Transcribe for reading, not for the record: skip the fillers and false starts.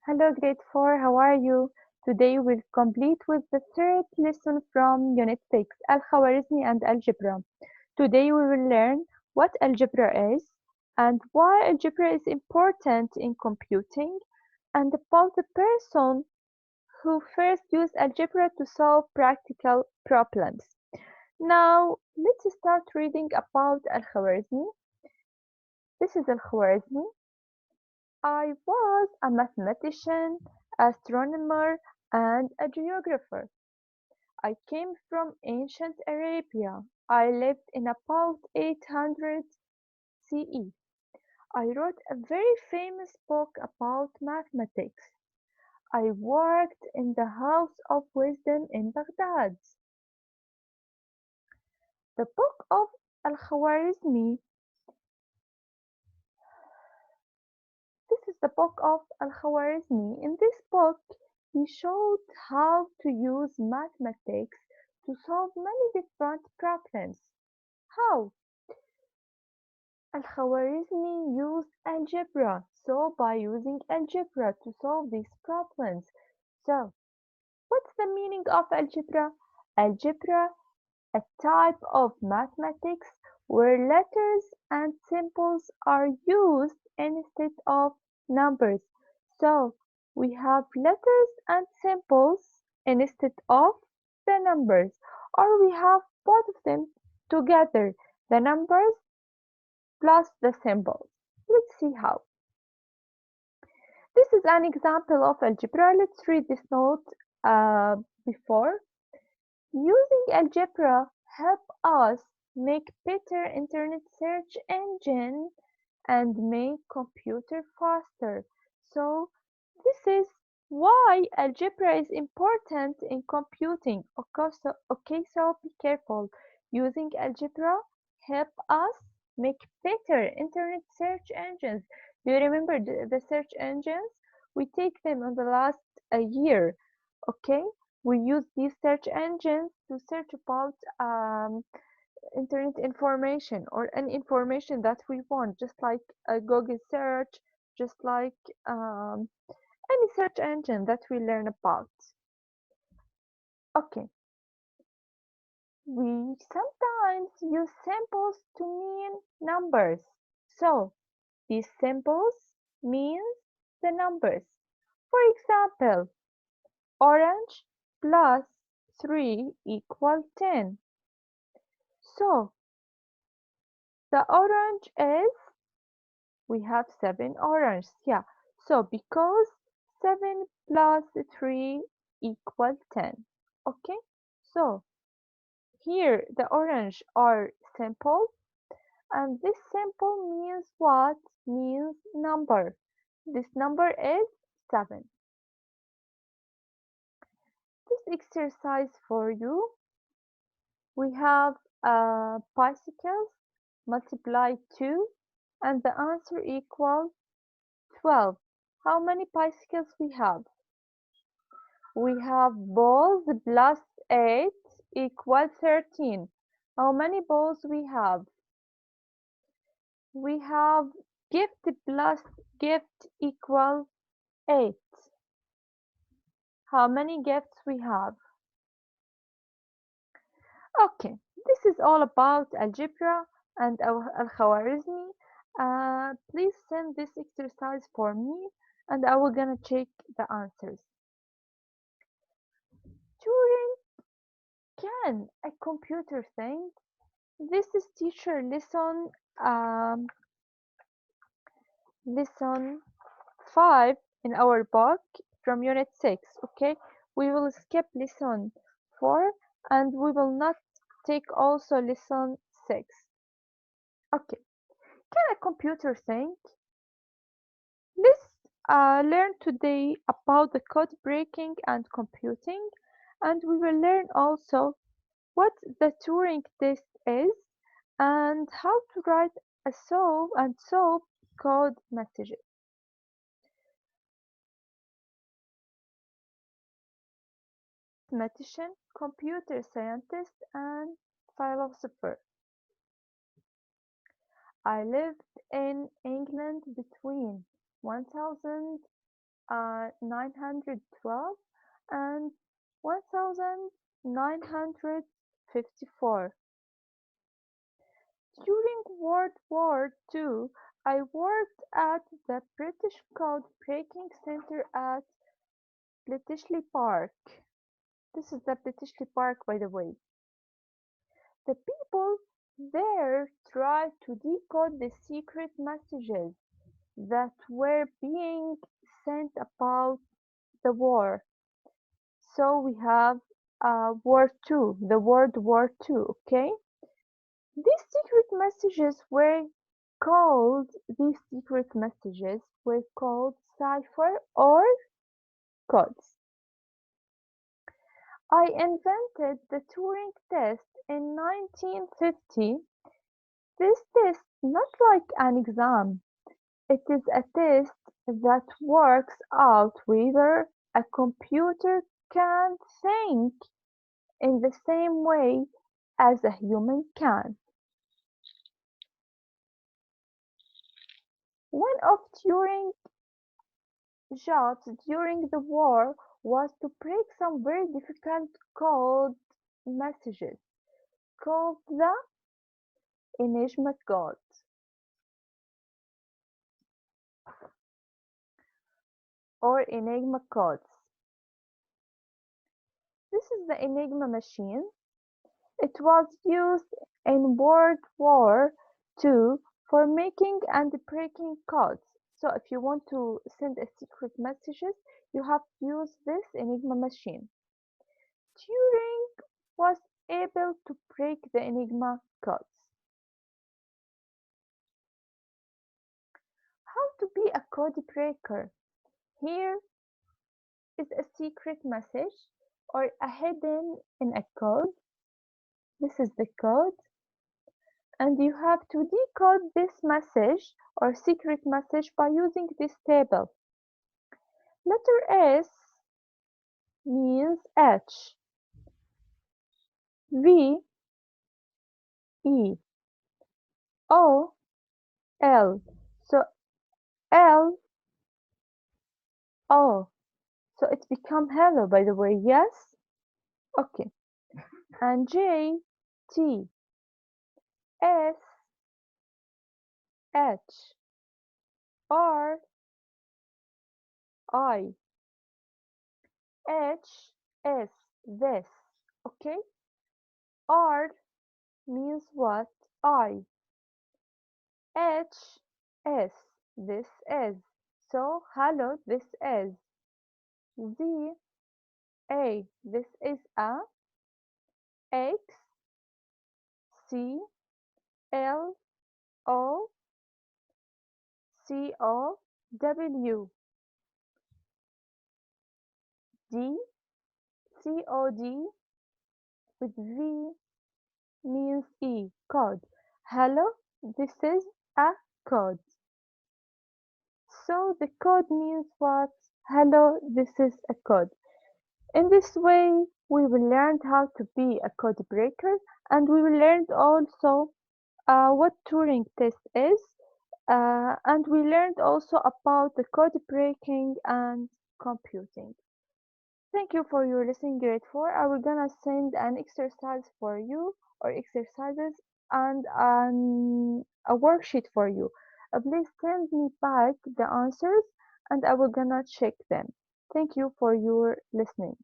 Hello, grade 4, how are you? Today we'll complete with the third lesson from Unit 6, Al-Khwarizmi and Algebra. Today we will learn what algebra is and why algebra is important in computing and about the person who first used algebra to solve practical problems. Now, let's start reading about Al-Khwarizmi. This is Al-Khwarizmi. I was a mathematician, astronomer, and a geographer. I came from ancient Arabia. I lived in about 800 CE. I wrote a very famous book about mathematics. I worked in the House of Wisdom in Baghdad. The book of Al-Khwarizmi. This is the book of Al-Khwarizmi. In this book, he showed how to use mathematics to solve many different problems. How? Al-Khwarizmi used algebra, so by using algebra to solve these problems. So, what's the meaning of algebra? Algebra, a type of mathematics where letters and symbols are used instead of numbers. So, we have letters and symbols instead of the numbers, or we have both of them together, the numbers plus the symbols. Let's see how. This is an example of algebra. Let's read this note before. Using algebra help us make better internet search engine and make computer faster. So this is why algebra is important in computing. Okay, so be careful. Using algebra help us make better internet search engines. Do you remember the search engines? We take them in the last year. Okay, we use these search engines to search about internet information or any information that we want, just like a Google search, just like any search engine that we learn about. Okay, we sometimes use symbols to mean numbers. So these symbols means the numbers. For example, orange plus 3 equal 10. So the orange is, we have 7 oranges. Yeah. So because 7 plus 3 equal 10. Okay. So here the orange are simple, and this simple means what? Means number. This number is 7. This exercise for you, we have bicycles multiply 2 and the answer equals 12. How many bicycles we have? We have balls plus 8 equals 13. How many balls we have? We have gift plus gift equals 8. How many gifts we have? Okay, this is all about algebra and Al-Khwarizmi. Please send this exercise for me and I will gonna check the answers. Turing, can a computer think? This is teacher um, lesson 5 in our book from unit 6. Okay, we will skip lesson 4 and we will not take also lesson 6. Okay, can a computer think? Let's learn today about the code breaking and computing, and we will learn also what the Turing test is and how to write a solve code messages. Mathematician, computer scientist, and philosopher. I lived in England between 1000 912 and 1954. During World War II, I worked at the British Code Breaking Center at Bletchley Park. This is the Bletchley Park, by the way. The people there tried to decode the secret messages that were being sent about the war. So we have War Two, the World War Two. Okay, these secret messages were called cipher or codes. I invented the Turing test in 1950. This test not like an exam. It is a test that works out whether a computer can think in the same way as a human can. One of Turing's jobs during the war was to break some very difficult code messages called the Enigma codes or Enigma codes. This is the Enigma machine. It was used in World War II for making and breaking codes. So if you want to send a secret messages, you have to use this Enigma machine. Turing was able to break the Enigma codes. How to be a code breaker? Here is a secret message or a hidden in a code. This is the code. And you have to decode this message or secret message by using this table. Letter S means H, V, E, O, L. So L, O. So it become hello, by the way, yes? Okay. And J, T, S, H, R, I, H, S, this. Okay? R means what? I. H, S, this is. So, hello, this is. Z, A, this is a. X, C, L, O, C, O, W. D, C, O, D with V means E, code. Hello, this is a code. So the code means what? Hello, this is a code. In this way, we will learn how to be a code breaker, and we will learn also what Turing test is, and we learned also about the code breaking and computing. Thank you for your listening grade 4. I will gonna send an exercise for you or exercises and a worksheet for you. Please send me back the answers and I will gonna check them. Thank you for your listening.